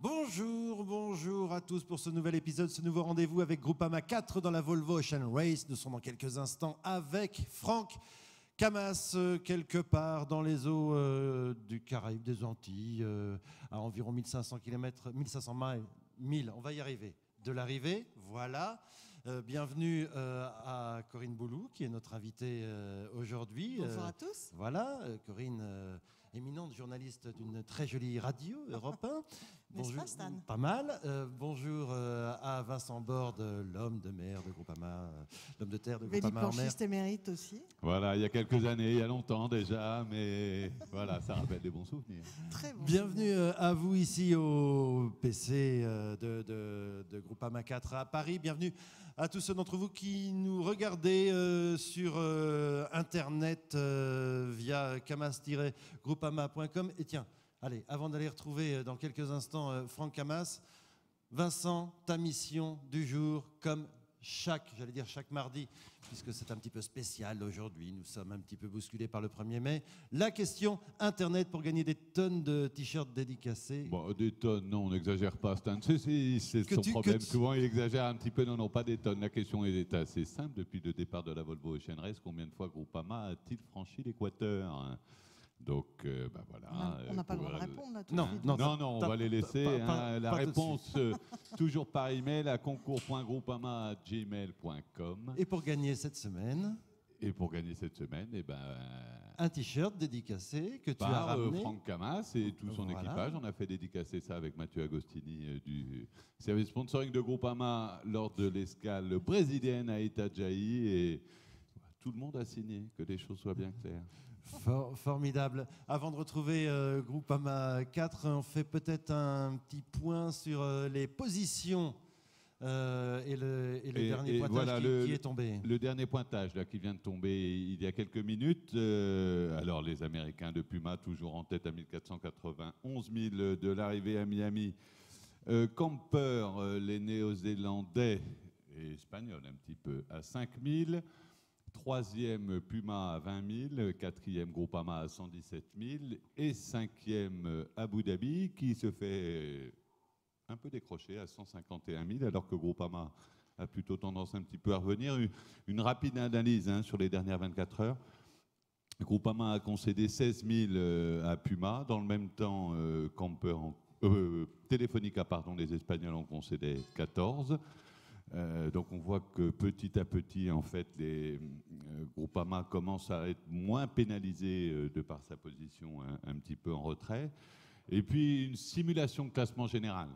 Bonjour, bonjour à tous pour ce nouvel épisode, ce nouveau rendez-vous avec Groupama 4 dans la Volvo Ocean Race. Nous sommes dans quelques instants avec Franck Camas, quelque part dans les eaux du Caraïbe, des Antilles, à environ 1500 km, 1500 miles, 1000, on va y arriver. De l'arrivée, voilà. Bienvenue à Corinne Boulou, qui est notre invitée aujourd'hui. Bonjour à tous. Voilà, Corinne, éminente journaliste d'une très jolie radio, Europe 1. Bonjour, Stan. Pas mal. Bonjour à Vincent Borde, l'homme de mer de Groupama, l'homme de terre de Groupama en mer. Véliplanchiste émérite aussi. Voilà, il y a quelques années, il y a longtemps déjà, mais voilà, ça rappelle des bons souvenirs. Très bon. Bienvenue à vous ici au PC de Groupama 4 à Paris. Bienvenue à tous ceux d'entre vous qui nous regardez sur Internet via camas-groupama.com. Et tiens, allez, avant d'aller retrouver dans quelques instants Franck Camas, Vincent, ta mission du jour, comme chaque mardi, puisque c'est un petit peu spécial aujourd'hui, nous sommes un petit peu bousculés par le 1er mai, la question Internet pour gagner des tonnes de t-shirts dédicacés. Bon, des tonnes, non, on n'exagère pas, Stan. C'est son problème. Souvent, il exagère un petit peu. Non, pas des tonnes. La question est assez simple. Depuis le départ de la Volvo Ocean Race, combien de fois Groupama a-t-il franchi l'équateur ? Donc, voilà. On n'a pas le droit de répondre là tout Non, de suite. Non, on va les laisser. La réponse, toujours par email à concours.groupama@gmail.com. Et pour gagner cette semaine, un t-shirt dédicacé que tu as ramené. Franck Camas et tout son équipage. On a fait dédicacer ça avec Mathieu Agostini du service sponsoring de Groupama lors de l'escale brésilienne à Itajaí. Et tout le monde a signé, que les choses soient bien claires. Formidable. Avant de retrouver Groupama 4, on fait peut-être un petit point sur les positions et le dernier pointage voilà, qui est tombé. Le dernier pointage là, qui vient de tomber il y a quelques minutes. Alors les Américains de Puma toujours en tête à 1491 000 de l'arrivée à Miami. Camper, les Néo-Zélandais et Espagnols un petit peu à 5 000. Troisième, Puma à 20 000, quatrième, Groupama à 117 000 et cinquième, Abu Dhabi qui se fait un peu décrocher à 151 000 alors que Groupama a plutôt tendance un petit peu à revenir. Une rapide analyse sur les dernières 24 heures. Groupama a concédé 16 000 à Puma. Dans le même temps, Telefonica, les Espagnols en concédaient 14. Donc on voit que petit à petit, en fait, les Groupama commence à être moins pénalisé de par sa position un petit peu en retrait. Et puis une simulation de classement général.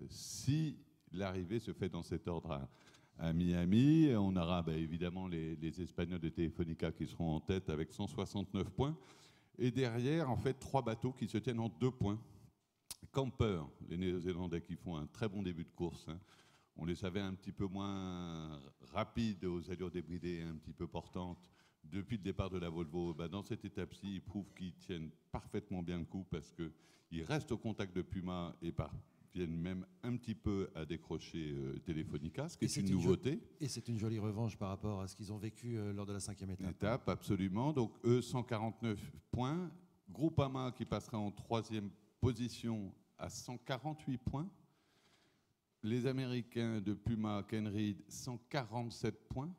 Si l'arrivée se fait dans cet ordre à Miami, on aura évidemment les Espagnols de Telefonica qui seront en tête avec 169 points. Et derrière, en fait, 3 bateaux qui se tiennent en 2 points. Camper, les Néo-Zélandais qui font un très bon début de course. On les savait un petit peu moins rapides, aux allures débridées, un petit peu portantes. Depuis le départ de la Volvo, dans cette étape-ci, ils prouvent qu'ils tiennent parfaitement bien le coup parce qu'ils restent au contact de Puma et viennent même un petit peu à décrocher Telefonica, ce qui est une nouveauté. Et c'est une jolie revanche par rapport à ce qu'ils ont vécu lors de la 5e étape. Absolument. Donc eux, 149 points. Groupama qui passera en 3e position à 148 points. Les Américains de Puma, Ken Reed, 147 points.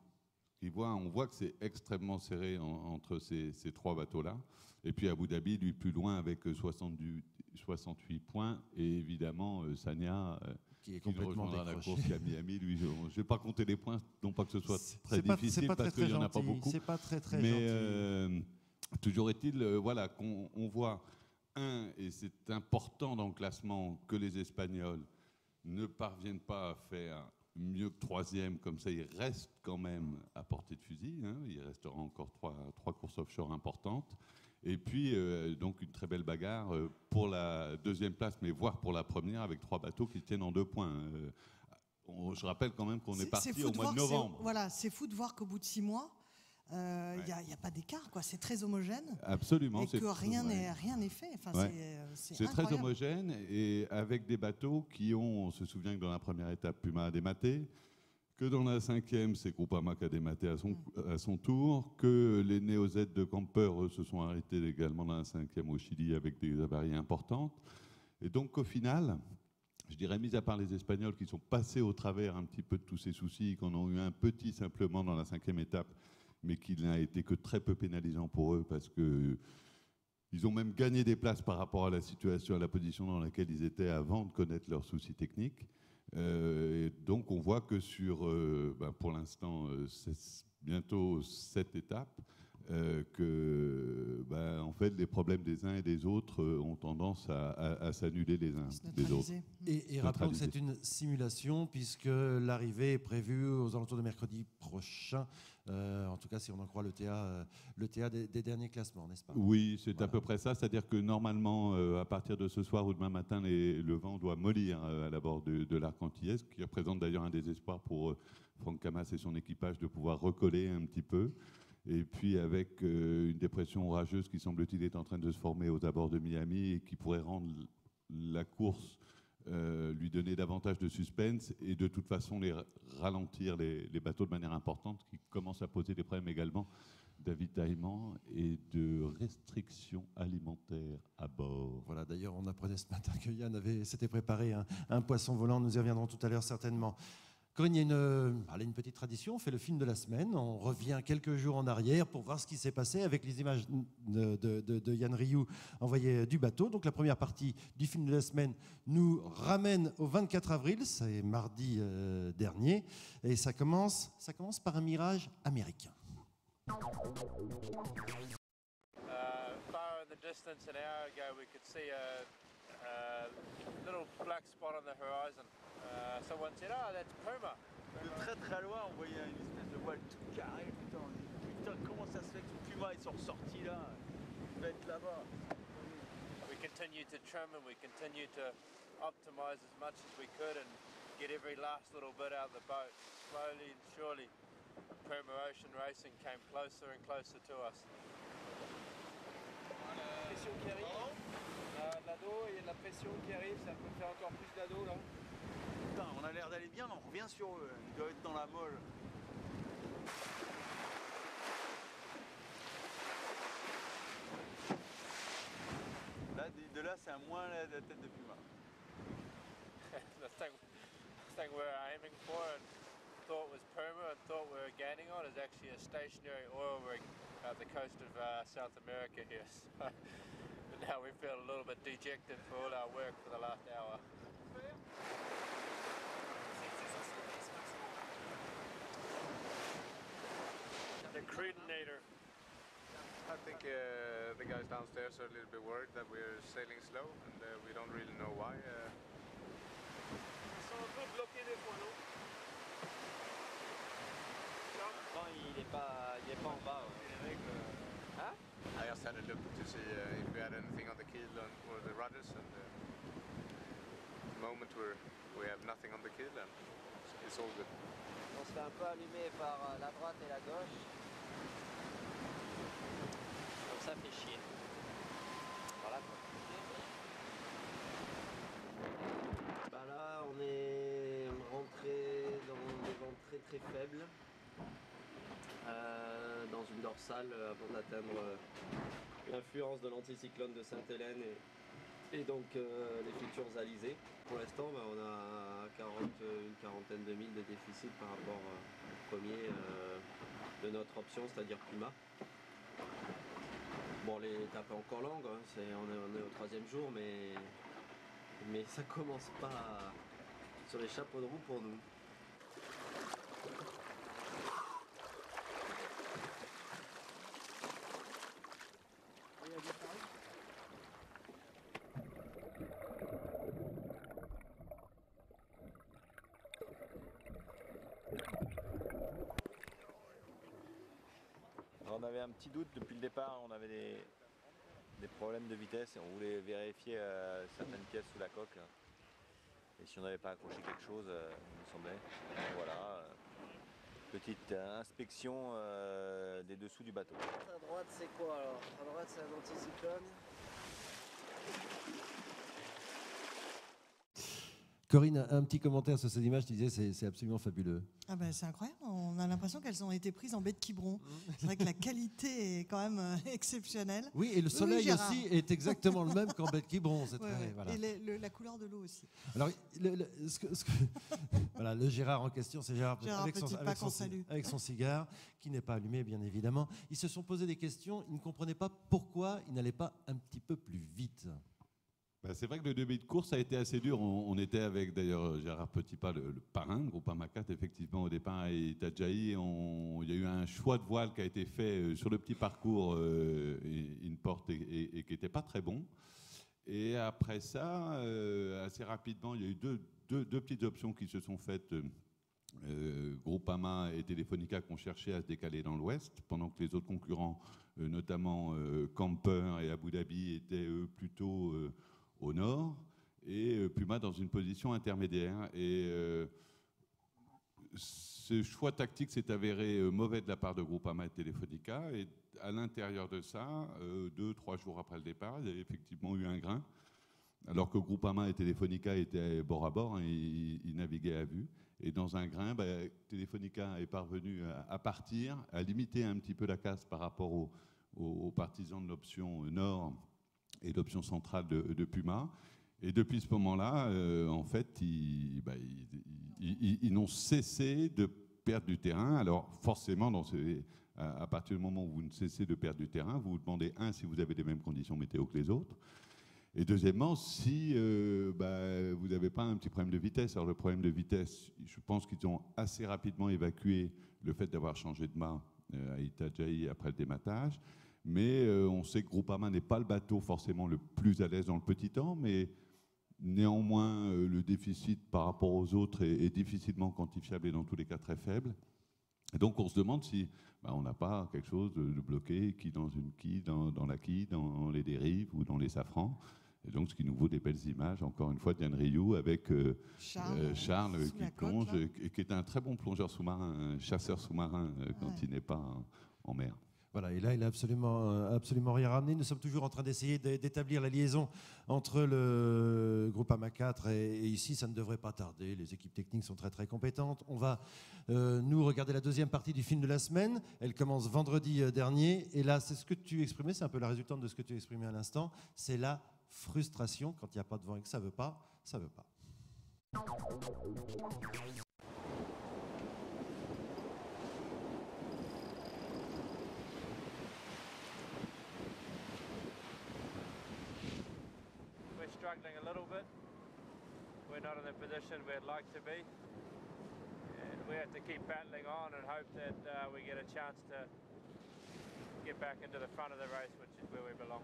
On voit que c'est extrêmement serré entre ces 3 bateaux-là. Et puis Abu Dhabi, lui, plus loin avec 68 points. Et évidemment, Sania, qui est complètement rejoindra la décroché. course à Miami. Lui, je ne vais pas compter les points, non pas que ce soit très difficile, parce qu'il n'y en a pas beaucoup. C'est pas très Mais gentil. toujours est-il qu'on voit, et c'est important dans le classement, que les Espagnols ne parviennent pas à faire mieux que 3e, comme ça ils restent quand même à portée de fusil. Il restera encore 3 courses offshore importantes. Et puis, donc une très belle bagarre pour la 2e place, mais voire pour la première, avec 3 bateaux qui tiennent en 2 points. Je rappelle quand même qu'on est parti au mois de novembre. Voilà, c'est fou de voir qu'au bout de 6 mois, il n'y a pas d'écart, quoi. C'est très homogène. Absolument. Et que rien n'est fait. Enfin, c'est très homogène et avec des bateaux on se souvient que dans la première étape, Puma a dématé, que dans la 5e, c'est Groupama qui a dématé à son tour, que les Néo-Z de Camper se sont arrêtés également dans la 5e au Chili avec des avaries importantes. Et donc au final, je dirais, mis à part les Espagnols qui sont passés au travers un petit peu de tous ces soucis, qu'on a eu un petit simplement dans la 5e étape, mais qui n'a été que très peu pénalisant pour eux parce que ils ont même gagné des places par rapport à la situation, à la position dans laquelle ils étaient avant de connaître leurs soucis techniques. Et donc on voit que sur, pour l'instant, bientôt 7 étapes, en fait, les problèmes des uns et des autres ont tendance à s'annuler les uns des autres. Et rappelons que c'est une simulation puisque l'arrivée est prévue aux alentours de mercredi prochain. En tout cas, si on en croit le TA des derniers classements, n'est-ce pas? Oui, c'est à peu près ça. C'est-à-dire que normalement, à partir de ce soir ou demain matin, le vent doit mollir à l'abord de l'arc antillais, ce qui représente d'ailleurs un désespoir pour Franck Camas et son équipage de pouvoir recoller un petit peu. Et puis avec une dépression orageuse qui semble-t-il est en train de se former aux abords de Miami et qui pourrait rendre la course, lui donner davantage de suspense et de toute façon ralentir les bateaux de manière importante, qui commencent à poser des problèmes également d'avitaillement et de restrictions alimentaires à bord. Voilà, d'ailleurs on apprenait ce matin que Yann s'était préparé un poisson volant, nous y reviendrons tout à l'heure certainement. Corinne, il y a une petite tradition, on fait le film de la semaine, on revient quelques jours en arrière pour voir ce qui s'est passé avec les images de Yann Rioux envoyées du bateau. Donc la première partie du film de la semaine nous ramène au 24 avril, c'est mardi dernier, et ça commence par un mirage américain. Far in the distance, an hour ago, we could see a little black spot on the horizon. Someone said, "Oh, that's Puma." De très très loin, on voyait une espèce de voile tout carré. Putain, on dit, putain, comment ça se fait que ce Puma ils sont ressortis là? Il va être là-bas. We continued to trim and we continued to optimize as much as we could and get every last little bit out of the boat. Slowly and surely, Puma Ocean Racing came closer and closer to us. La pression qui arrive, l'ado, il y a de la pression qui arrive, ça peut faire encore plus d'ado là. Putain, on a l'air d'aller bien, mais on revient sur eux. Ils doivent être dans la molle. Là, de là, c'est à moins la tête de Puma. the thing we're aiming for and thought was Puma and thought we were gaining on is actually a stationary oil rig at the coast of South America here. So, but now we feel a little bit dejected for all our work for the last hour. The Creedinator. I think the guys downstairs are a little bit worried that we're sailing slow and we don't really know why. Ils sont un peu bloqués des fois, non? Non, il est pas en bas. Ouais. Hein? I just had a look to see if we had anything on the keel or the rudders, and at the moment we have nothing on the keel and it's all good. On se fait un peu allumer par la droite et la gauche. Donc ça fait chier. Voilà quoi. Bah là on est rentré dans des vents très très faibles. Dans une dorsale avant d'atteindre l'influence de l'anticyclone de Sainte-Hélène et donc les futures alizés. Pour l'instant, on a une quarantaine de milles de déficit par rapport au premier de notre option, c'est-à-dire Puma. Bon, l'étape est encore longue, hein, on est au 3e jour, mais ça commence pas sur les chapeaux de roue pour nous. On avait un petit doute depuis le départ, on avait des problèmes de vitesse et on voulait vérifier certaines pièces sous la coque. Et si on n'avait pas accroché quelque chose, il me semblait. Et voilà, petite inspection des dessous du bateau. À droite c'est quoi alors? À droite c'est un anticyclone. Corinne, un petit commentaire sur ces images, tu disais c'est absolument fabuleux. Ah ben, c'est incroyable, on a l'impression qu'elles ont été prises en baie de Quiberon. C'est vrai que la qualité est quand même exceptionnelle. Oui, et le soleil Gérard. aussi est exactement le même qu'en baie de Quiberon. Ouais, ouais. Voilà. Et la couleur de l'eau aussi. Alors, voilà, le Gérard en question, c'est Gérard avec son cigare, qui n'est pas allumé, bien évidemment. Ils se sont posé des questions, ils ne comprenaient pas pourquoi ils n'allaient pas un petit peu plus vite. C'est vrai que le début de course a été assez dur. On était avec d'ailleurs Gérard Petitpas, le parrain, Groupama 4, effectivement, au départ à Itajaï. Il y a eu un choix de voile qui a été fait sur le petit parcours une porte et qui n'était pas très bon. Et après ça, assez rapidement, il y a eu deux petites options qui se sont faites. Groupama et Telefonica qui ont cherché à se décaler dans l'ouest, pendant que les autres concurrents, notamment Camper et Abu Dhabi, étaient eux plutôt au nord, et Puma dans une position intermédiaire. Et ce choix tactique s'est avéré mauvais de la part de Groupama et Telefonica. Et à l'intérieur de ça, 2-3 jours après le départ, il y a effectivement eu un grain, alors que Groupama et Telefonica étaient bord à bord, hein, ils naviguaient à vue. Et dans un grain, Telefonica est parvenu à partir, à limiter un petit peu la casse par rapport aux partisans de l'option nord et l'option centrale de Puma. Et depuis ce moment-là, en fait, ils n'ont cessé de perdre du terrain. Alors forcément, à partir du moment où vous ne cessez de perdre du terrain, vous vous demandez, si vous avez les mêmes conditions météo que les autres, et deuxièmement, si vous n'avez pas un petit problème de vitesse. Alors le problème de vitesse, je pense qu'ils ont assez rapidement évacué le fait d'avoir changé de mât à Itajaï après le dématage. Mais on sait que Groupama n'est pas le bateau forcément le plus à l'aise dans le petit temps, mais néanmoins le déficit par rapport aux autres est difficilement quantifiable et dans tous les cas très faible. Et donc on se demande si on n'a pas quelque chose de bloqué dans une quille, dans la quille, dans les dérives ou dans les safrans. Et donc ce qui nous vaut des belles images, encore une fois, Diane Rioux avec Charles qui plonge, et qui est un très bon plongeur sous-marin, un chasseur sous-marin quand il n'est pas en mer. Voilà, et là, il n'a absolument rien ramené. Nous sommes toujours en train d'essayer d'établir la liaison entre le Groupama 4 et ici. Ça ne devrait pas tarder. Les équipes techniques sont très, très compétentes. On va, nous, regarder la deuxième partie du film de la semaine. Elle commence vendredi dernier. Et là, c'est ce que tu exprimais. C'est un peu la résultante de ce que tu exprimais à l'instant. C'est la frustration. Quand il n'y a pas de vent et que ça ne veut pas, ça ne veut pas. Struggling a little bit. We're not in the position we'd like to be, and we have to keep battling on and hope that we get a chance to get back into the front of the race, which is where we belong.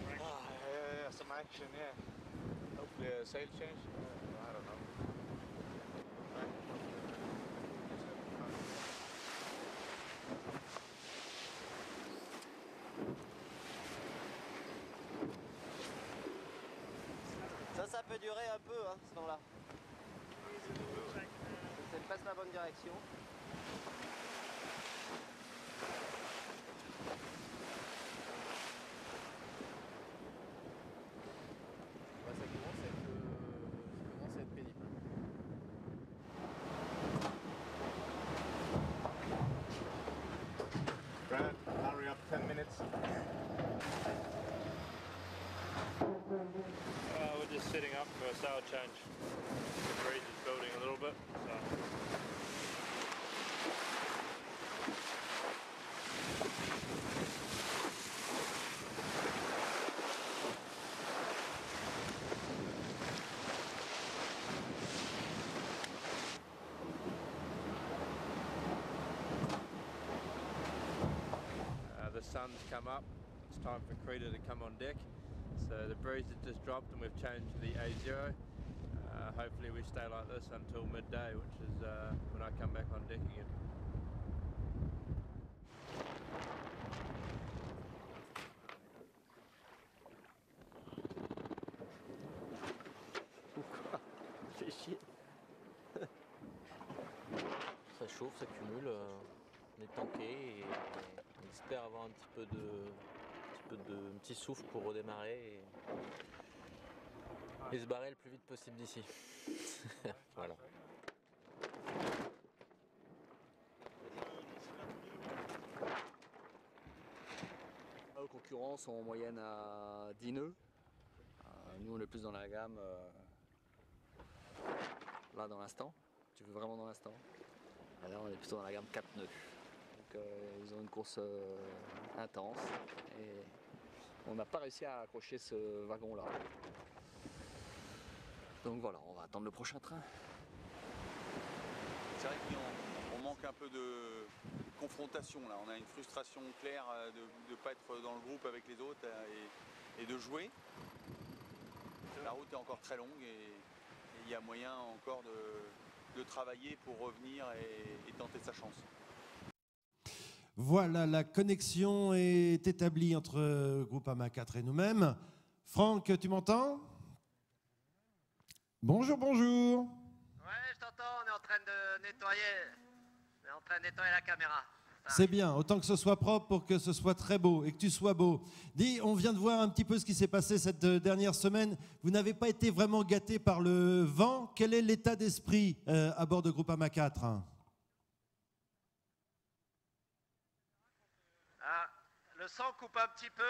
Yeah, some action, yeah. Hopefully a sail change. I don't know. Ça peut durer un peu, hein, ce temps-là. C'est presque la bonne direction. Ça commence à être pénible. Brad, hurry up 10 minutes. We're just setting up for a sail change. The breeze is building a little bit, so. The sun's come up. It's time for Krita to come on deck. So the breeze has just dropped and we've changed to the A0. Hopefully we stay like this until midday, which is when I come back on deck again. Fais chier. Ça chauffe, ça cumule. On est tanké et on espère avoir un petit souffle pour redémarrer. et se barrer le plus vite possible d'ici. Voilà. Nos concurrents sont en moyenne à 10 nœuds. Nous on est plus dans la gamme là dans l'instant. Tu veux vraiment dans l'instant. Là on est plutôt dans la gamme 4 nœuds. Donc ils ont une course intense et on n'a pas réussi à accrocher ce wagon là. Donc voilà, on va attendre le prochain train. C'est vrai qu'on manque un peu de confrontation là, on a une frustration claire de ne pas être dans le groupe avec les autres et de jouer. La route est encore très longue et il y a moyen encore de travailler pour revenir et tenter sa chance. Voilà, la connexion est établie entre Groupama 4 et nous-mêmes. Franck, tu m'entends? Bonjour, bonjour. Ouais, je t'entends, on est en train de nettoyer. On est en train de nettoyer la caméra. C'est bien, autant que ce soit propre pour que ce soit très beau et que tu sois beau. Dis, on vient de voir un petit peu ce qui s'est passé cette dernière semaine. Vous n'avez pas été vraiment gâté par le vent. Quel est l'état d'esprit à bord de Groupama 4? Le son coupe un petit peu.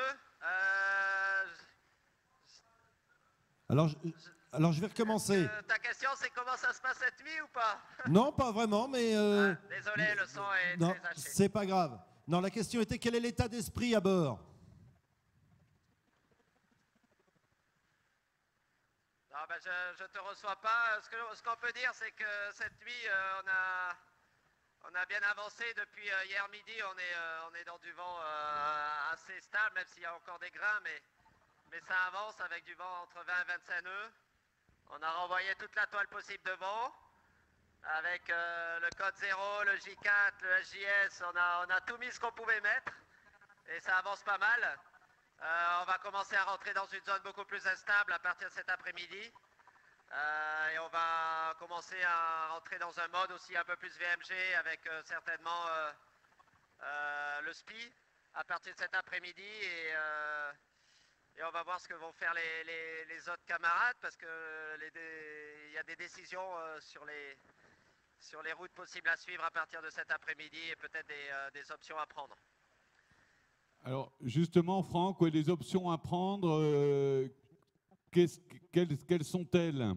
Alors je vais recommencer. Ta question, c'est comment ça se passe cette nuit ou pas? Non, pas vraiment, mais... Désolé, le son est non, très haché. c'est pas grave. Non, la question était quel est l'état d'esprit à bord? Non, ben, je te reçois pas. Ce qu'on peut dire, c'est que cette nuit, on a bien avancé depuis hier midi. On est dans du vent assez stable, même s'il y a encore des grains, mais ça avance avec du vent entre 20 et 25 nœuds. On a renvoyé toute la toile possible de vent avec le code 0, le J4, le SJS. On a tout mis ce qu'on pouvait mettre et ça avance pas mal. On va commencer à rentrer dans une zone beaucoup plus instable à partir de cet après-midi. Et on va commencer à rentrer dans un mode aussi un peu plus VMG avec certainement le SPI à partir de cet après-midi. Et on va voir ce que vont faire les autres camarades parce qu'il y a des décisions sur les routes possibles à suivre à partir de cet après-midi et peut-être des options à prendre. Alors justement, Franck, les options à prendre, quelles sont-elles?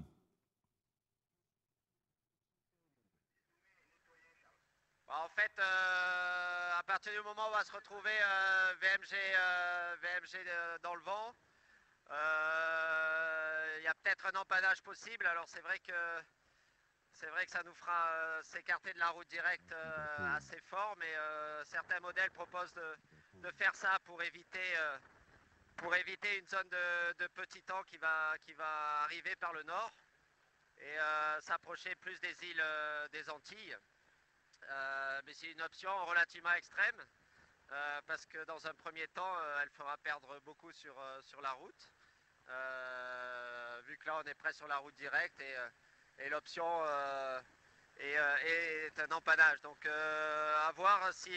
En fait, à partir du moment où on va se retrouver VMG dans le vent, il y a peut-être un empannage possible. Alors c'est vrai que ça nous fera s'écarter de la route directe assez fort, mais certains modèles proposent de faire ça pour éviter une zone de petit temps qui va arriver par le nord et s'approcher plus des îles des Antilles. Mais c'est une option relativement extrême parce que dans un premier temps, elle fera perdre beaucoup sur la route. Vu que là, on est près sur la route directe et l'option est un empannage. Donc, à voir si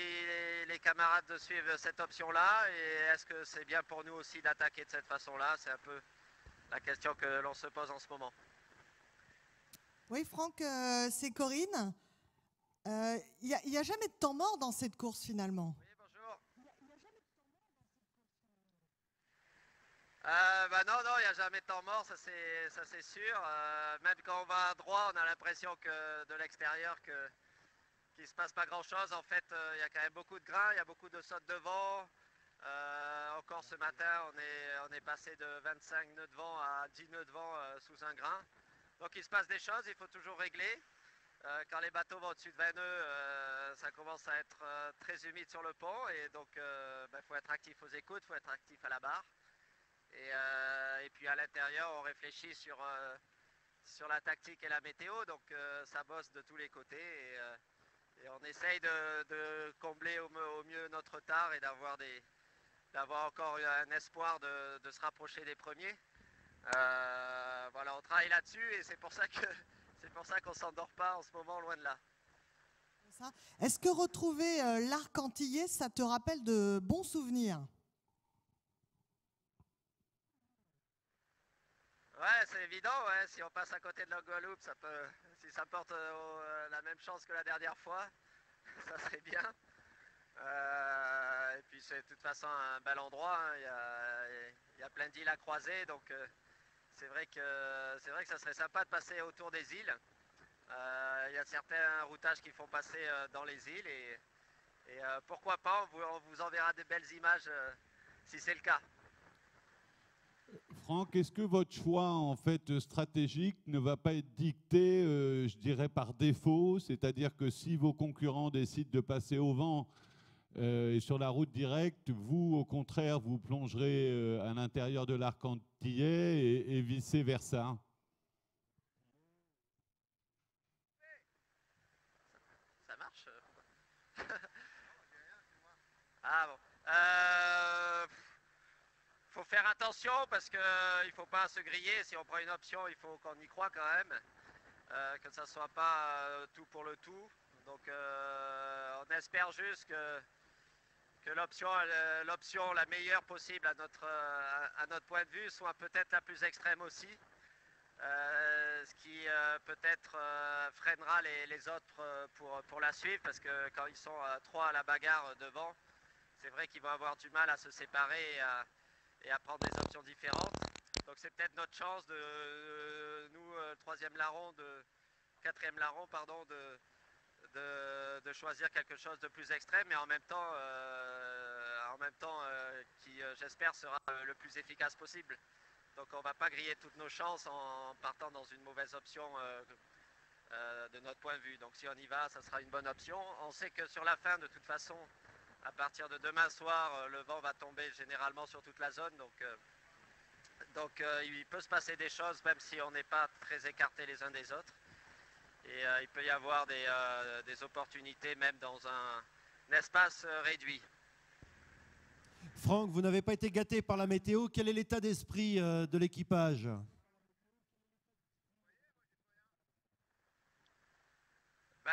les camarades suivent cette option-là et est-ce que c'est bien pour nous aussi d'attaquer de cette façon-là? C'est un peu la question que l'on se pose en ce moment. Oui, Franck, c'est Corinne. Il n'y a jamais de temps mort dans cette course finalement. Oui, bonjour. Non, il n'y a jamais de temps mort, ça c'est sûr. Même quand on va à droit, on a l'impression que de l'extérieur qu'il ne se passe pas grand-chose. En fait, il y a quand même beaucoup de grains, il y a beaucoup de sautes de vent. Encore ce matin, on est passé de 25 nœuds de vent à 10 nœuds de vent sous un grain. Donc il se passe des choses, il faut toujours régler. Quand les bateaux vont au-dessus de 20 nœuds, ça commence à être très humide sur le pont et donc il faut être actif aux écoutes, il faut être actif à la barre. Et puis à l'intérieur, on réfléchit sur la tactique et la météo, donc ça bosse de tous les côtés et on essaye de combler au mieux notre retard et d'avoir encore un espoir de se rapprocher des premiers. Voilà, on travaille là-dessus et c'est pour ça qu'on ne s'endort pas en ce moment, loin de là. Est-ce que retrouver l'arc antillais, ça te rappelle de bons souvenirs? Ouais, c'est évident, ouais. Si on passe à côté de la Guadeloupe, si ça porte la même chance que la dernière fois, ça serait bien. Et puis c'est de toute façon un bel endroit, hein. Il y a plein d'îles à croiser, donc c'est vrai que ça serait sympa de passer autour des îles. Il y a certains routages qui font passer dans les îles et pourquoi pas, on vous enverra des belles images si c'est le cas. Franck, est-ce que votre choix en fait stratégique ne va pas être dicté, je dirais, par défaut, c'est-à-dire que si vos concurrents décident de passer au vent et sur la route directe, vous, au contraire, vous plongerez à l'intérieur de l'arc antillais et vice-versa? Ça marche. Ah bon. Faut faire attention parce qu'il ne faut pas se griller. Si on prend une option, il faut qu'on y croit quand même. Que ça ne soit pas tout pour le tout. Donc on espère juste que l'option la meilleure possible à notre point de vue soit peut-être la plus extrême aussi. Ce qui peut-être freinera les autres pour la suivre parce que quand ils sont trois à la bagarre devant, c'est vrai qu'ils vont avoir du mal à se séparer et à prendre des options différentes. Donc c'est peut-être notre chance de nous, quatrième larron, pardon, de choisir quelque chose de plus extrême, mais en même temps qui, j'espère, sera le plus efficace possible. Donc on ne va pas griller toutes nos chances en partant dans une mauvaise option de notre point de vue. Donc si on y va, ça sera une bonne option. On sait que sur la fin, de toute façon, à partir de demain soir, le vent va tomber généralement sur toute la zone. Donc il peut se passer des choses même si on n'est pas très écartés les uns des autres. Et il peut y avoir des opportunités même dans un espace réduit. Franck, vous n'avez pas été gâté par la météo. Quel est l'état d'esprit de l'équipage?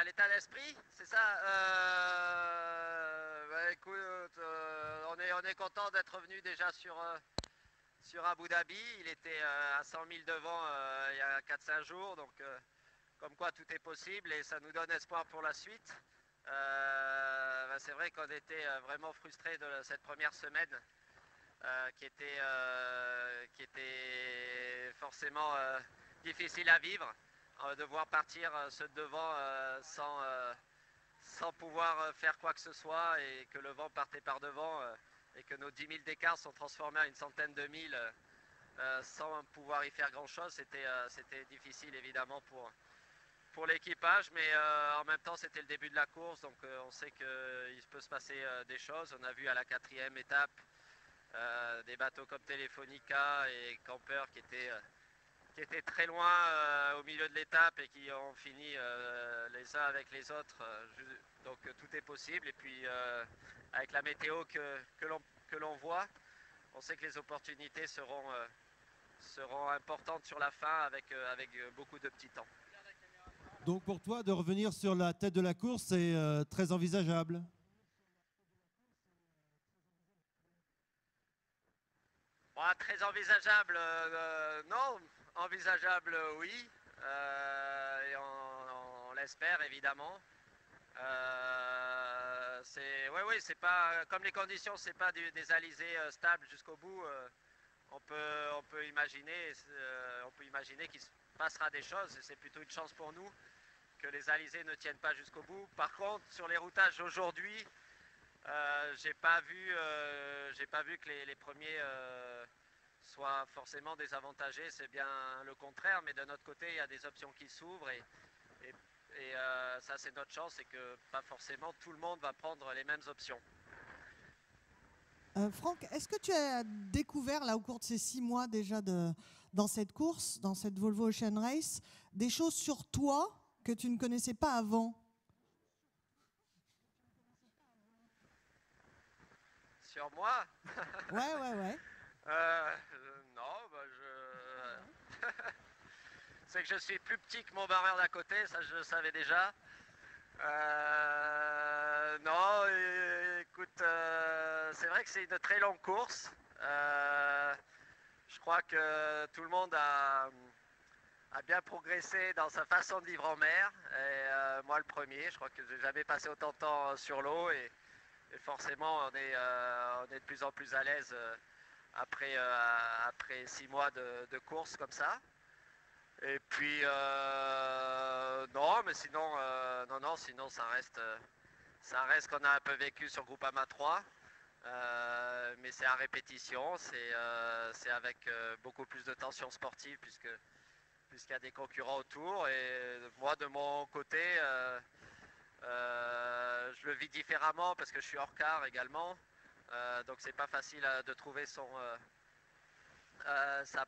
L'état d'esprit, c'est ça. Écoute, on est content d'être revenu déjà sur Abu Dhabi. Il était à 100 000 de vent il y a 4-5 jours. Donc, comme quoi tout est possible et ça nous donne espoir pour la suite. C'est vrai qu'on était vraiment frustrés de cette première semaine qui était forcément difficile à vivre, devoir partir ceux de devant sans pouvoir faire quoi que ce soit et que le vent partait par devant et que nos 10 000 d'écart sont transformés à une centaine de milles sans pouvoir y faire grand chose. C'était difficile évidemment pour l'équipage, mais en même temps c'était le début de la course, donc on sait qu'il peut se passer des choses. On a vu à la 4e étape des bateaux comme Telefonica et Camper qui étaient très loin au milieu de l'étape et qui ont fini les uns avec les autres. Donc tout est possible, et puis avec la météo que l'on voit, on sait que les opportunités seront importantes sur la fin avec beaucoup de petits temps. Donc pour toi, de revenir sur la tête de la course, c'est très envisageable? Très envisageable, non. Envisageable, oui. Et on l'espère évidemment. Oui, c'est pas comme les conditions, c'est pas des alizés stables jusqu'au bout. On peut imaginer qu'il se passera des choses. Et c'est plutôt une chance pour nous que les alizés ne tiennent pas jusqu'au bout. Par contre, sur les routages aujourd'hui, j'ai pas vu que les premiers soient forcément désavantagés. C'est bien le contraire, mais d'un autre côté, il y a des options qui s'ouvrent et ça, c'est notre chance, c'est que pas forcément tout le monde va prendre les mêmes options. Franck, est-ce que tu as découvert, là, au cours de ces 6 mois déjà dans cette course, dans cette Volvo Ocean Race, des choses sur toi que tu ne connaissais pas avant? Sur moi? Ouais. Non, c'est que je suis plus petit que mon barreur d'à côté, ça je le savais déjà. Non, écoute, c'est vrai que c'est une très longue course. Je crois que tout le monde a bien progressé dans sa façon de vivre en mer. Et moi le premier, je crois que j'ai jamais passé autant de temps sur l'eau et forcément on est de plus en plus à l'aise après 6 mois de course comme ça. Et puis non, mais sinon sinon ça reste qu'on a un peu vécu sur Groupama 3. Mais c'est à répétition, c'est avec beaucoup plus de tension sportive puisqu'il y a des concurrents autour. Et moi, de mon côté, je le vis différemment parce que je suis hors quart également. Donc c'est pas facile de trouver sa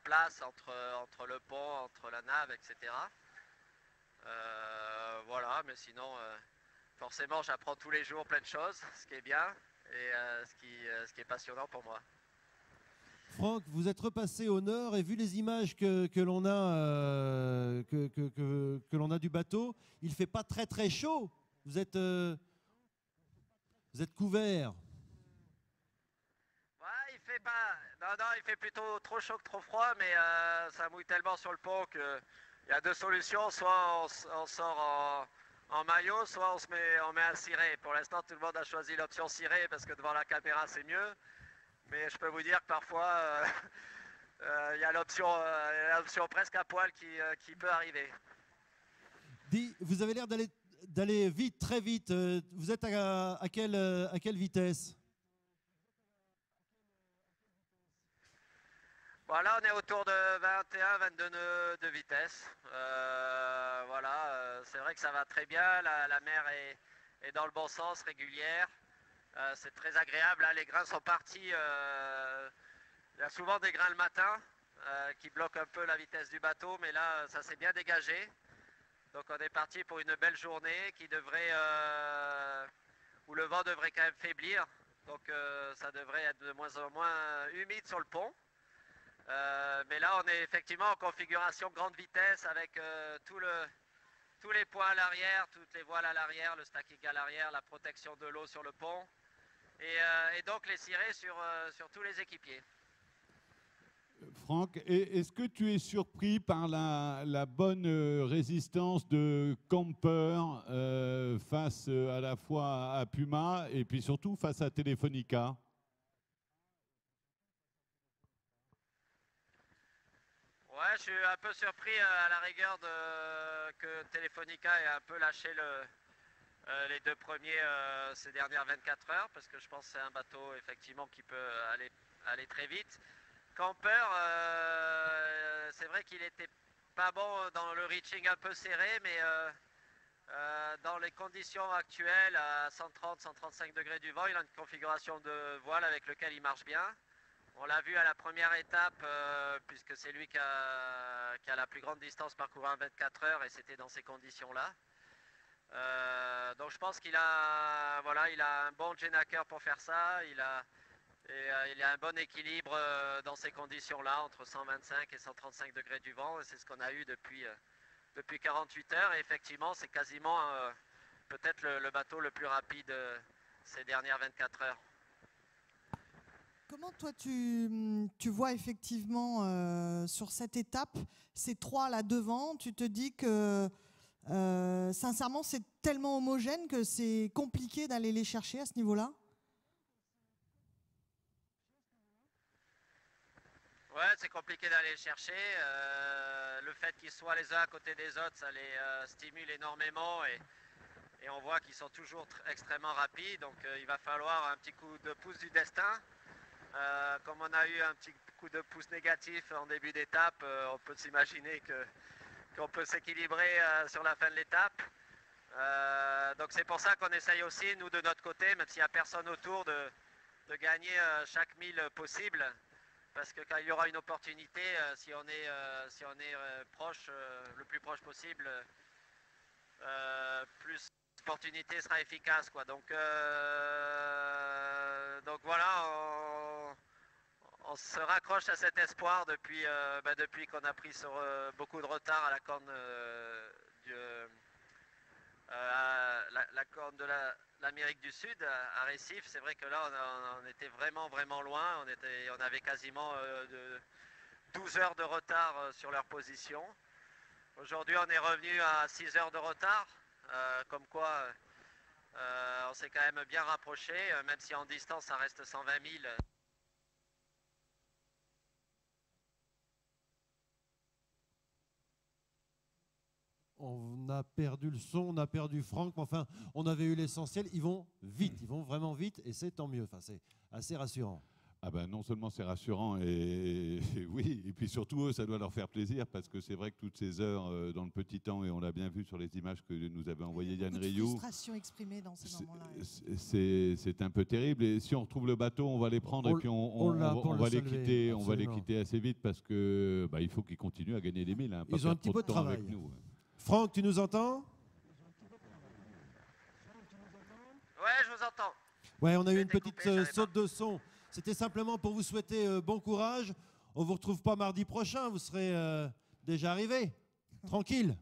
place entre le pont, entre la nave, etc. Voilà, mais sinon, forcément, j'apprends tous les jours plein de choses, ce qui est bien. Et ce qui est passionnant pour moi. Franck, vous êtes repassé au nord et vu les images que l'on a, que l'on a du bateau, il ne fait pas très très chaud. Vous êtes couvert. Ouais, il fait pas. Non, il fait plutôt trop chaud que trop froid, mais ça mouille tellement sur le pont qu'il y a deux solutions. Soit on sort en maillot, soit on met un ciré. Pour l'instant, tout le monde a choisi l'option ciré parce que devant la caméra, c'est mieux. Mais je peux vous dire que parfois, il y a l'option presque à poil qui peut arriver. Vous avez l'air d'aller vite, très vite. Vous êtes à quelle vitesse? Voilà, on est autour de 21-22 nœuds de vitesse. Voilà, c'est vrai que ça va très bien. La mer est dans le bon sens, régulière. C'est très agréable. Là, les grains sont partis. Il y a souvent des grains le matin qui bloquent un peu la vitesse du bateau, mais là, ça s'est bien dégagé. Donc, on est parti pour une belle journée où le vent devrait quand même faiblir. Donc, ça devrait être de moins en moins humide sur le pont. Mais là, on est effectivement en configuration grande vitesse avec tous les points à l'arrière, toutes les voiles à l'arrière, le stacking à l'arrière, la protection de l'eau sur le pont et donc les cirés sur tous les équipiers. Franck, est-ce que tu es surpris par la bonne résistance de Camper face à la fois à Puma et puis surtout face à Telefonica? Ouais, je suis un peu surpris à la rigueur que Telefonica ait un peu lâché les deux premiers ces dernières 24 heures, parce que je pense que c'est un bateau effectivement qui peut aller très vite. Camper, c'est vrai qu'il était pas bon dans le reaching un peu serré, mais dans les conditions actuelles, à 130-135 degrés du vent, il a une configuration de voile avec laquelle il marche bien. On l'a vu à la première étape, puisque c'est lui qui a la plus grande distance parcourue en 24 heures, et c'était dans ces conditions-là. Donc je pense qu'il a un bon Genaker pour faire ça. Il a un bon équilibre dans ces conditions-là, entre 125 et 135 degrés du vent. C'est ce qu'on a eu depuis 48 heures. Et effectivement, c'est quasiment peut-être le bateau le plus rapide ces dernières 24 heures. Comment toi tu vois effectivement sur cette étape ces trois là devant, tu te dis que sincèrement c'est tellement homogène que c'est compliqué d'aller les chercher à ce niveau-là? Ouais, c'est compliqué d'aller les chercher. Le fait qu'ils soient les uns à côté des autres, ça les stimule énormément et on voit qu'ils sont toujours extrêmement rapides. Donc il va falloir un petit coup de pouce du destin. Comme on a eu un petit coup de pouce négatif en début d'étape, on peut s'imaginer qu'on peut s'équilibrer sur la fin de l'étape. Donc c'est pour ça qu'on essaye aussi, nous de notre côté, même s'il n'y a personne autour, de gagner chaque mille possible. Parce que quand il y aura une opportunité, si on est proche, le plus proche possible, plus l'opportunité sera efficace, quoi. Donc voilà, on se raccroche à cet espoir depuis qu'on a pris sur beaucoup de retard à la corne la corne de l'Amérique du Sud, à Recife. C'est vrai que là, on était vraiment loin. On avait quasiment 12 heures de retard sur leur position. Aujourd'hui, on est revenu à 6 heures de retard, comme quoi on s'est quand même bien rapproché, même si en distance ça reste 120 000. On a perdu le son, on a perdu Franck, mais enfin, on avait eu l'essentiel. Ils vont vite, ils vont vraiment vite, et c'est tant mieux. Enfin, c'est assez rassurant. Ah ben non seulement c'est rassurant, et oui, et puis surtout eux, ça doit leur faire plaisir, parce que c'est vrai que toutes ces heures dans le petit temps, et on l'a bien vu sur les images que nous avait envoyé Yann Rioux, frustration exprimée dans ces moments-là. c'est un peu terrible. Et si on retrouve le bateau, on va les prendre et puis on va les quitter, on va les quitter assez vite, parce que il faut qu'ils continuent à gagner des milles. Hein, ils ont un petit peu de travail. Avec nous. Franck, tu nous entends? Ouais, je vous entends. Ouais, on a eu une petite saute de son. C'était simplement pour vous souhaiter bon courage. On ne vous retrouve pas mardi prochain, vous serez déjà arrivé. Tranquille.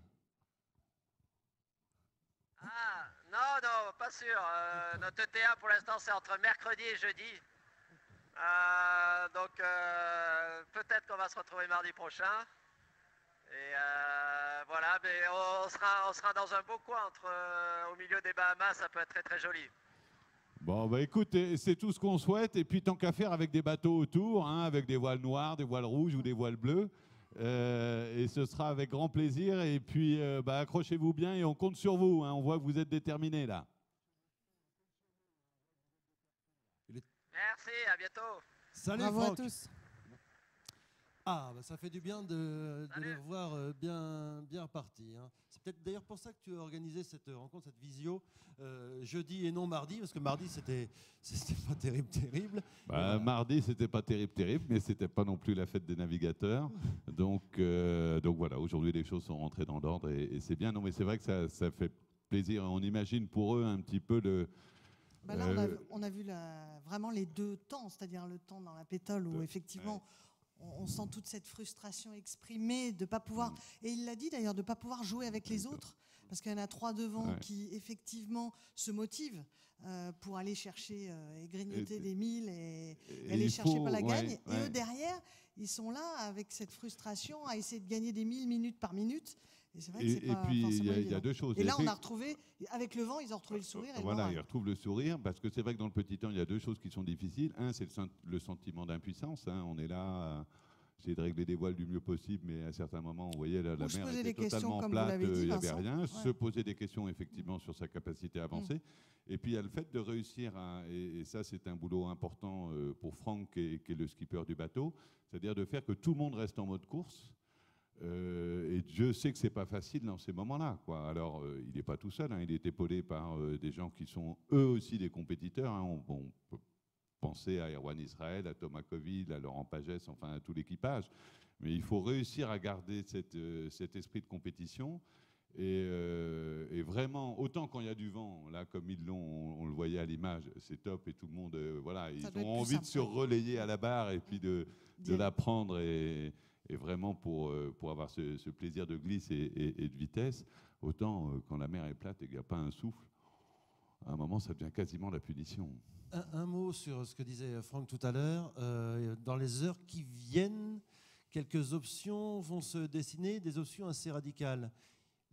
Ah, non, pas sûr. Notre ETA pour l'instant c'est entre mercredi et jeudi. Donc peut-être qu'on va se retrouver mardi prochain. Et voilà, mais on sera dans un beau coin au milieu des Bahamas, ça peut être très très joli. Bon, bah écoute, c'est tout ce qu'on souhaite. Et puis tant qu'à faire avec des bateaux autour, hein, avec des voiles noires, des voiles rouges ou des voiles bleues. Et ce sera avec grand plaisir. Et puis accrochez-vous bien et on compte sur vous. Hein, on voit que vous êtes déterminés là. Merci, à bientôt. Salut Bravo Franck. à tous. Ah, ça fait du bien de les revoir bien repartis. Hein. C'est peut-être d'ailleurs pour ça que tu as organisé cette rencontre, cette visio, jeudi et non mardi, parce que mardi, c'était pas terrible. Voilà. Mardi, c'était pas terrible, mais c'était pas non plus la fête des navigateurs. Donc voilà, aujourd'hui, les choses sont rentrées dans l'ordre et c'est bien. Non, mais c'est vrai que ça fait plaisir. On imagine pour eux un petit peu le... Là, on a vu vraiment les deux temps, c'est-à-dire le temps dans la pétole où effectivement... On sent toute cette frustration exprimée de ne pas pouvoir, et il l'a dit d'ailleurs, de ne pas pouvoir jouer avec les autres, parce qu'il y en a 3 devant qui effectivement se motivent pour aller chercher et grignoter des milles et aller chercher pas la gagne. Et eux derrière, ils sont là avec cette frustration à essayer de gagner des milles minute par minute. Et c'est vrai que c'est pas puis forcément il y a deux choses. Et là, on a retrouvé, avec le vent, ils ont retrouvé le sourire. Et voilà, ils retrouvent le sourire, parce que c'est vrai que dans le petit temps, il y a deux choses qui sont difficiles. Un, c'est le sentiment d'impuissance. Hein. On est là, essayer de régler des voiles du mieux possible, mais à certains moments, on voyait la mer était totalement plate, il n'y avait rien. Se poser des questions, effectivement, sur sa capacité à avancer. Et puis, il y a le fait de réussir, et ça, c'est un boulot important pour Franck, qui est le skipper du bateau, c'est-à-dire de faire que tout le monde reste en mode course. Et je sais que c'est pas facile dans ces moments-là, quoi. Alors, il n'est pas tout seul, hein, il est épaulé par des gens qui sont eux aussi des compétiteurs. Hein. On peut penser à Erwan Israël, à Thomas Coville, à Laurent Pagès, enfin à tout l'équipage. Mais il faut réussir à garder cet esprit de compétition. Et vraiment, autant quand il y a du vent, là, comme ils l'ont, on le voyait à l'image, c'est top et tout le monde, voilà, ils ont envie de se relayer à la barre et puis de la prendre et vraiment pour avoir ce plaisir de glisse et de vitesse. Autant quand la mer est plate et qu'il n'y a pas un souffle, à un moment, ça devient quasiment la punition. Un mot sur ce que disait Franck tout à l'heure. Dans les heures qui viennent, quelques options vont se dessiner, des options assez radicales.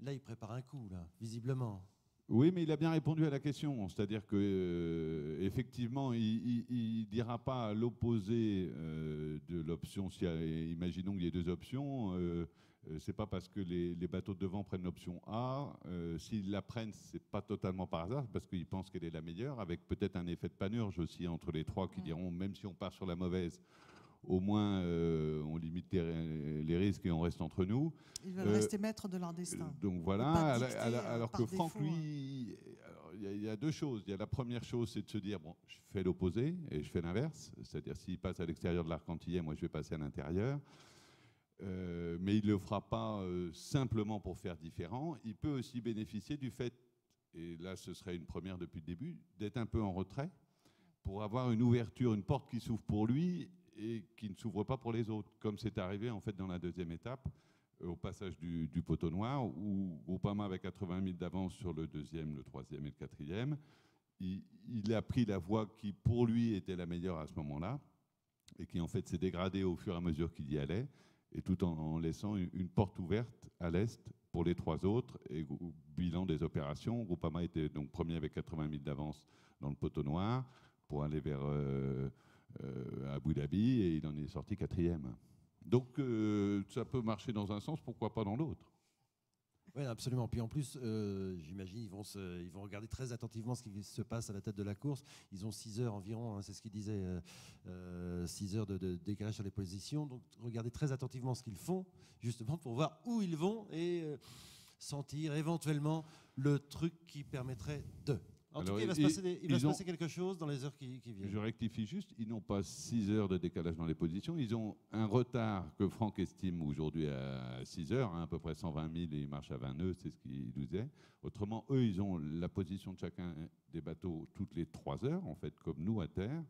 Là, il prépare un coup, là, visiblement. Oui, mais il a bien répondu à la question. C'est-à-dire que effectivement, il ne dira pas à l'opposé de l'option. Imaginons qu'il y ait deux options. C'est pas parce que les bateaux de devant prennent l'option A. S'ils la prennent, c'est pas totalement par hasard, parce qu'ils pensent qu'elle est la meilleure, avec peut-être un effet de panurge aussi entre les trois qui diront, même si on part sur la mauvaise, au moins on limite les risques et on reste entre nous. Ils veulent rester maîtres de leur destin. Donc voilà, alors que Franck, lui, il y a deux choses. Il y a la première chose, c'est de se dire, bon, je fais l'opposé et je fais l'inverse. C'est-à-dire, s'il passe à l'extérieur de l'arc antillais, moi je vais passer à l'intérieur. Mais il ne le fera pas simplement pour faire différent. Il peut aussi bénéficier du fait, et là ce serait une première depuis le début, d'être un peu en retrait pour avoir une ouverture, une porte qui s'ouvre pour lui et qui ne s'ouvre pas pour les autres, comme c'est arrivé en fait dans la deuxième étape, au passage du poteau noir, où Groupama avait 80 000 d'avance sur le deuxième, le troisième et le quatrième. Il a pris la voie qui pour lui était la meilleure à ce moment-là. et qui en fait s'est dégradé au fur et à mesure qu'il y allait, et tout en laissant une porte ouverte à l'est pour les 3 autres. Et au bilan des opérations, Groupama était donc premier avec 80 000 d'avance dans le poteau noir pour aller vers Abu Dhabi, et il en est sorti 4e. Donc ça peut marcher dans un sens, pourquoi pas dans l'autre. Oui, absolument. Puis en plus, j'imagine, ils vont regarder très attentivement ce qui se passe à la tête de la course. Ils ont 6 heures environ, hein, c'est ce qu'ils disaient, 6 heures de décalage sur les positions. Donc, regardez très attentivement ce qu'ils font, justement pour voir où ils vont et sentir éventuellement le truc qui permettrait de. En tout cas, il va se passer quelque chose dans les heures qui viennent. Je rectifie juste, ils n'ont pas 6 heures de décalage dans les positions, ils ont un retard que Franck estime aujourd'hui à 6 heures, hein, à peu près 120 000, et ils marchent à 20 nœuds, c'est ce qu'il nous disait. Autrement, eux, ils ont la position de chacun des bateaux toutes les 3 heures, en fait, comme nous à terre.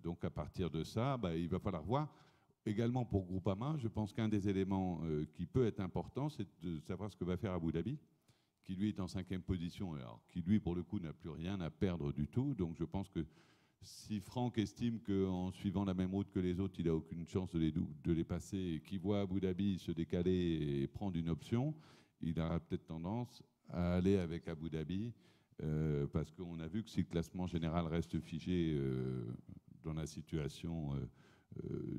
Donc à partir de ça, il va falloir voir. Également pour Groupama, je pense qu'un des éléments qui peut être important, c'est de savoir ce que va faire Abu Dhabi, qui lui est en 5e position, alors qui lui pour le coup n'a plus rien à perdre du tout. Donc je pense que si Franck estime qu'en suivant la même route que les autres, il n'a aucune chance de les passer, et qu'il voit Abu Dhabi se décaler et prendre une option, il aura peut-être tendance à aller avec Abu Dhabi, parce qu'on a vu que si le classement général reste figé dans la situation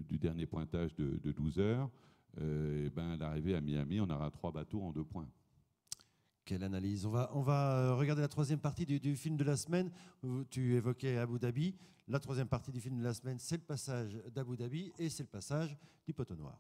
du dernier pointage de 12 heures, à l'arrivée à Miami, on aura 3 bateaux en 2 points. Quelle analyse. On va regarder la 3e partie du film de la semaine. Tu évoquais Abu Dhabi. La 3e partie du film de la semaine, c'est le passage d'Abu Dhabi et c'est le passage du poteau noir.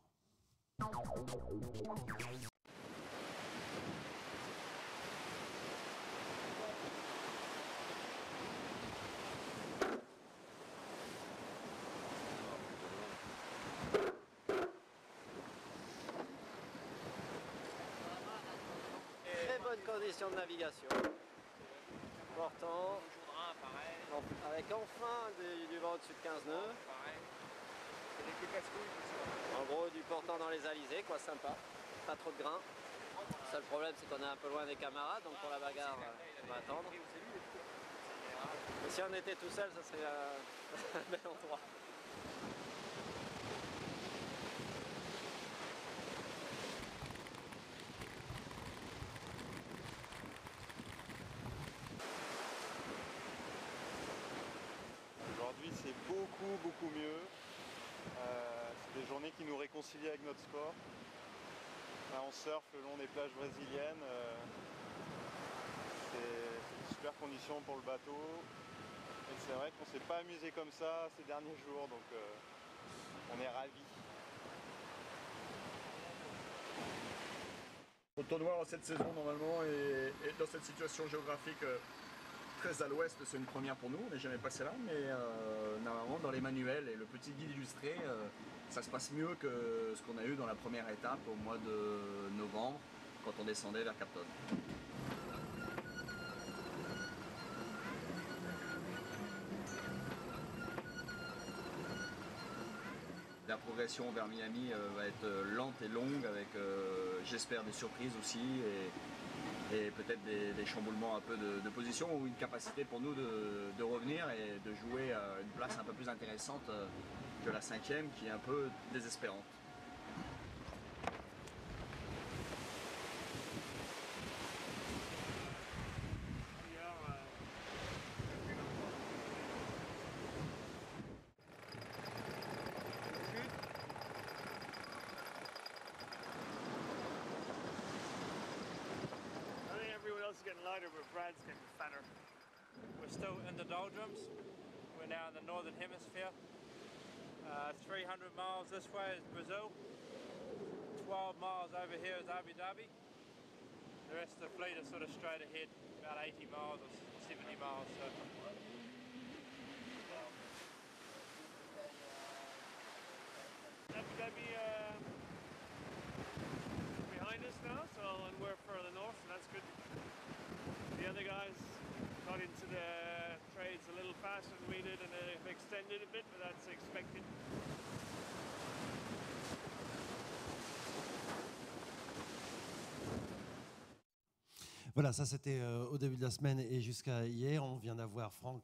Conditions de navigation. Portant, avec enfin du vent au-dessus de 15 nœuds. En gros, du portant dans les alizés, quoi, sympa. Pas trop de grains. Le seul problème, c'est qu'on est un peu loin des camarades, donc pour la bagarre, on va attendre. Mais si on était tout seul, ça serait un bel endroit. C'est beaucoup mieux. C'est des journées qui nous réconcilient avec notre sport. Là, on surfe le long des plages brésiliennes. C'est de super conditions pour le bateau. Et c'est vrai qu'on ne s'est pas amusé comme ça ces derniers jours, donc on est ravis. Le poteau noir cette saison normalement est dans cette situation géographique très à l'ouest, c'est une première pour nous, on n'est jamais passé là, mais normalement dans les manuels et le petit guide illustré, ça se passe mieux que ce qu'on a eu dans la première étape au mois de novembre, quand on descendait vers Cap Town. La progression vers Miami va être lente et longue, avec j'espère des surprises aussi, et peut-être des chamboulements un peu de position, ou une capacité pour nous de revenir et de jouer à une place un peu plus intéressante que la 5e, qui est un peu désespérante. Getting lighter, but Brad's getting fatter. We're still in the doldrums. We're now in the northern hemisphere. 300 miles this way is Brazil. 12 miles over here is Abu Dhabi. The rest of the fleet is sort of straight ahead, about 80 miles or 70 miles. So. Abu Dhabi behind us now, and we're further north, so that's good. The other guys got into the trades a little faster than we did, and they've extended a bit, but that's expected. Voilà, ça c'était au début de la semaine et jusqu'à hier. On vient d'avoir Franck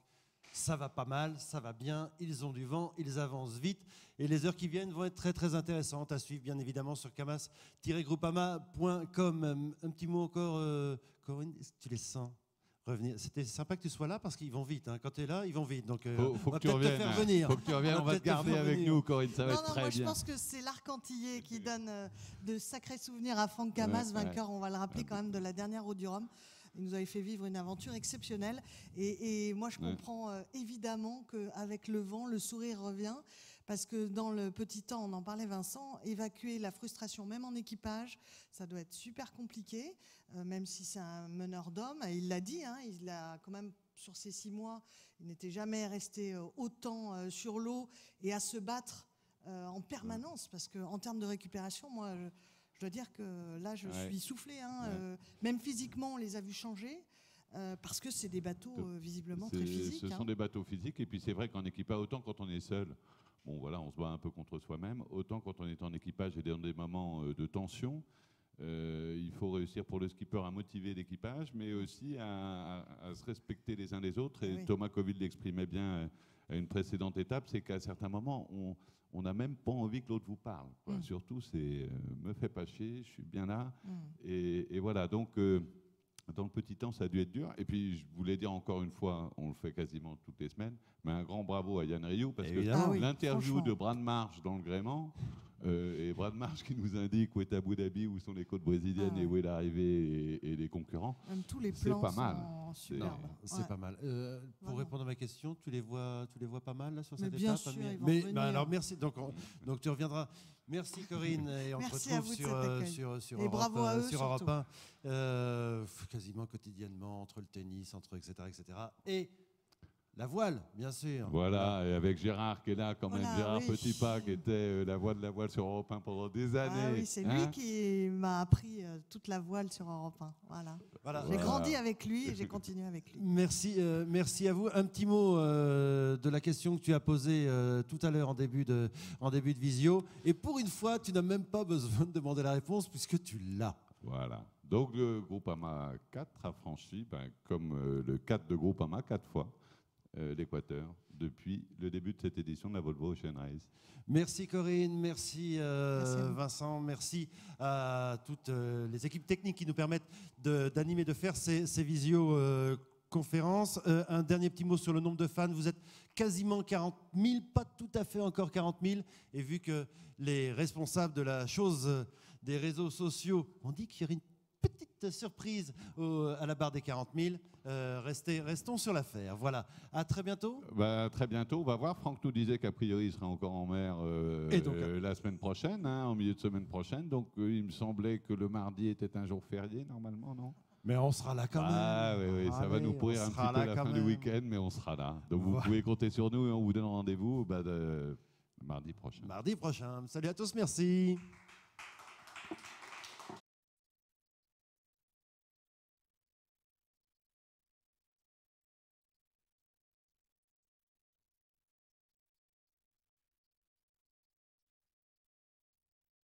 Ça va pas mal, ça va bien, ils ont du vent, ils avancent vite. Et les heures qui viennent vont être très très intéressantes à suivre, bien évidemment, sur camas-groupama.com. Un petit mot encore, Corinne, tu les sens revenir. C'était sympa que tu sois là parce qu'ils vont vite. Hein. Quand tu es là, ils vont vite. Donc, faut on va que tu peut-être te reviennes. faire venir. Faut que tu reviennes, on va te garder avec nous, Corinne. Ça va être très moi, bien. Je pense que c'est l'Arc-Antillais qui donne de sacrés souvenirs à Franck Camas, vainqueur, on va le rappeler quand même, de la dernière Route du Rhum. Il nous avait fait vivre une aventure exceptionnelle. Et moi, je comprends évidemment qu'avec le vent, le sourire revient. Parce que dans le petit temps, on en parlait Vincent, évacuer la frustration, même en équipage, ça doit être super compliqué, même si c'est un meneur d'hommes. Et il l'a dit, hein, il a quand même, sur ces 6 mois, il n'était jamais resté autant sur l'eau et à se battre en permanence. Parce qu'en termes de récupération, moi, je dois dire que là, je suis soufflé. Hein, même physiquement, on les a vus changer. Parce que c'est des bateaux visiblement très physiques. Ce sont des bateaux physiques. Et puis c'est vrai qu'en équipage, autant quand on est seul, bon voilà, on se bat un peu contre soi-même, autant quand on est en équipage et dans des moments de tension, il faut réussir pour le skipper à motiver l'équipage, mais aussi à se respecter les uns les autres. Et Thomas Coville l'exprimait bien à une précédente étape, c'est qu'à certains moments, on n'a même pas envie que l'autre vous parle. Surtout, c'est me fais pas chier, je suis bien là. Et voilà, donc dans le petit temps, ça a dû être dur. Et puis, je voulais dire encore une fois, on le fait quasiment toutes les semaines, mais un grand bravo à Yann Rioux, parce que l'interview de Brad Marsh dans le gréement, et Brad Marsh qui nous indique où est Abu Dhabi, où sont les côtes brésiliennes et où est l'arrivée et les concurrents. Même tous les plans pas mal. sont superbes. C'est pas mal. Pour répondre à ma question, tu les vois pas mal là, sur cette bien étape? Sûr, ils vont revenir. Alors merci. Donc tu reviendras. Merci Corinne, et on merci te retrouve sur et Europe, bravo à eux, sur Europe 1, quasiment quotidiennement, entre le tennis, etc. Et la voile, bien sûr. Voilà, et avec Gérard qui est là quand même, Gérard Petitpas qui était la voix de la voile sur Europe 1 pendant des années. Ah oui, c'est lui qui m'a appris toute la voile sur Europe 1. Voilà. J'ai grandi avec lui et j'ai continué avec lui. Merci à vous. Un petit mot de la question que tu as posée tout à l'heure en début de visio. Et pour une fois, tu n'as même pas besoin de demander la réponse puisque tu l'as. Voilà. Donc le Groupama 4 a franchi, comme le 4 de Groupama, 4 fois l'Équateur depuis le début de cette édition de la Volvo Ocean Race. Merci Corinne, merci Vincent, merci à toutes les équipes techniques qui nous permettent d'animer, de faire ces visio-conférences. Un dernier petit mot sur le nombre de fans. Vous êtes quasiment 40 000, pas tout à fait encore 40 000. Et vu que les responsables de la chose des réseaux sociaux ont dit qu'il y aurait une petite surprise à la barre des 40 000. Restons sur l'affaire. Voilà. À très bientôt. À très bientôt. On va voir. Franck nous disait qu'a priori, il sera encore en mer la semaine prochaine, en milieu de semaine prochaine. Donc, il me semblait que le mardi était un jour férié, normalement, non? Mais on sera là quand même. Oui, ça va nous pourrir un petit peu la fin du week-end, mais on sera là. Donc, vous pouvez compter sur nous et on vous donne rendez-vous mardi prochain. Mardi prochain. Salut à tous, merci.